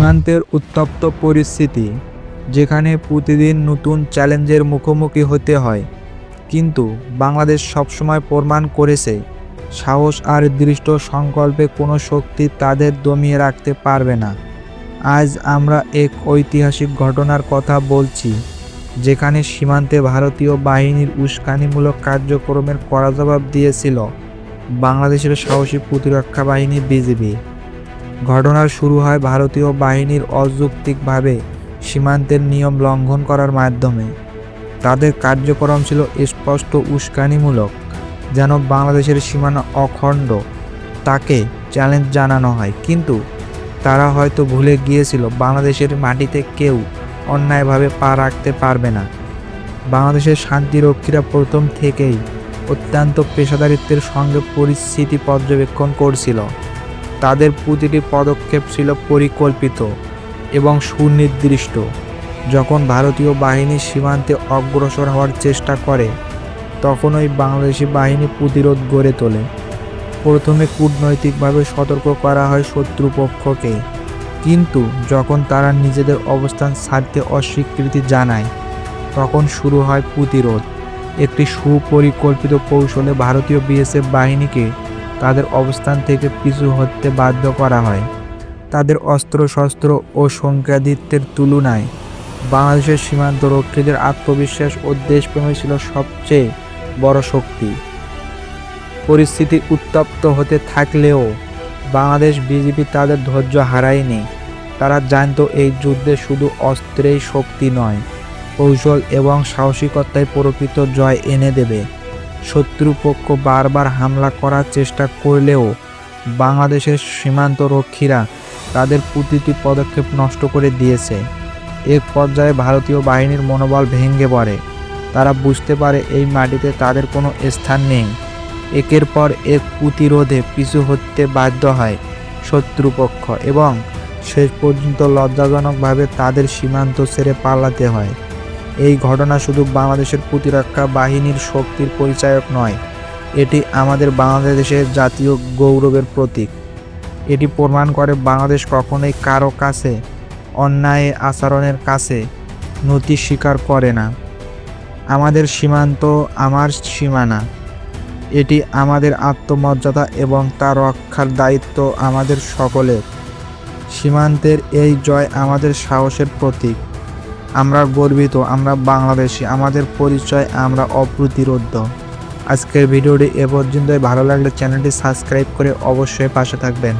সীমান্তের উত্তপ্ত পরিস্থিতি, যেখানে প্রতিদিন নতুন চ্যালেঞ্জের মুখোমুখি হতে হয়, কিন্তু বাংলাদেশ সবসময় প্রমাণ করেছে সাহস আর দৃঢ় সংকল্পে কোনো শক্তি তাদের দমিয়ে রাখতে পারবে না। আজ আমরা এক ঐতিহাসিক ঘটনার কথা বলছি, যেখানে সীমান্তে ভারতীয় বাহিনীর উস্কানিমূলক কার্যক্রমের কড়া জবাব দিয়েছিল বাংলাদেশের সাহসী প্রতিরক্ষা বাহিনী বিজিবি। ঘটনার শুরু হয় ভারতীয় বাহিনীর অযৌক্তিকভাবে সীমান্তের নিয়ম লঙ্ঘন করার মাধ্যমে। তাদের কার্যক্রম ছিল স্পষ্ট উস্কানিমূলক, যেন বাংলাদেশের সীমানা অখণ্ড তাকে চ্যালেঞ্জ জানানো হয়। কিন্তু তারা হয়তো ভুলে গিয়েছিল বাংলাদেশের মাটিতে কেউ অন্যায়ভাবে পা রাখতে পারবে না। বাংলাদেশের শান্তিরক্ষীরা প্রথম থেকেই অত্যন্ত পেশাদারিত্বের সঙ্গে পরিস্থিতি পর্যবেক্ষণ করছিল। তাদের প্রতিটি পদক্ষেপ ছিল পরিকল্পিত এবং সুনির্দিষ্ট। যখন ভারতীয় বাহিনী সীমান্তে অগ্রসর হওয়ার চেষ্টা করে, তখনই বাংলাদেশি বাহিনী প্রতিরোধ গড়ে তোলে। প্রথমে কূটনৈতিকভাবে সতর্ক করা হয় শত্রুপক্ষকে, কিন্তু যখন তারা নিজেদের অবস্থান ছাড়তে অস্বীকৃতি জানায়, তখন শুরু হয় প্রতিরোধ। একটি সুপরিকল্পিত কৌশলে ভারতীয় বিএসএফ বাহিনীকে তাদের অবস্থান থেকে পিছু হটতে বাধ্য করা হয়। তাদের অস্ত্রশস্ত্র ও সংখ্যাধিক্যের তুলনায় বাংলাদেশের সীমান্তরক্ষীদের আত্মবিশ্বাস ও দেশপ্রেমই ছিল সবচেয়ে বড় শক্তি। পরিস্থিতি উত্তপ্ত হতে থাকলেও বাংলাদেশ বিজিবি তাদের ধৈর্য হারায়নি। তারা জানত এই যুদ্ধে শুধু অস্ত্রেই শক্তি নয়, কৌশল এবং সাহসিকতায় প্রকৃত জয় এনে দেবে। শত্রুপক্ষ বারবার হামলা করার চেষ্টা করলেও বাংলাদেশের সীমান্তরক্ষীরা তাদের প্রতিটি পদক্ষেপ নষ্ট করে দিয়েছে। এক পর্যায়ে ভারতীয় বাহিনীর মনোবল ভেঙে পড়ে। তারা বুঝতে পারে এই মাটিতে তাদের কোনো স্থান নেই। একের পর এক প্রতিরোধে পিছু হটতে বাধ্য হয় শত্রুপক্ষ এবং শেষ পর্যন্ত লজ্জাজনকভাবে তাদের সীমান্ত ছেড়ে পালাতে হয়। এই ঘটনা শুধু বাংলাদেশের প্রতিরক্ষা বাহিনীর শক্তির পরিচায়ক নয়, এটি আমাদের বাংলাদেশের জাতীয় গৌরবের প্রতীক। এটি প্রমাণ করে বাংলাদেশ কখনোই কারো কাছে অন্যায় আচরণের কাছে নতি স্বীকার করে না। আমাদের সীমান্ত আমার সীমানা, এটি আমাদের আত্মমর্যাদা এবং তা রক্ষার দায়িত্ব আমাদের সকলের। সীমান্তের এই জয় আমাদের সাহসের প্রতীক। আমরা গর্বিত, আমরা বাংলাদেশি, আমাদের পরিচয়, আমরা অপ্রতিরোধ্য। আজকের ভিডিওটি এ পর্যন্তই। ভালো লাগলে চ্যানেলটি সাবস্ক্রাইব করে অবশ্যই পাশে থাকবেন।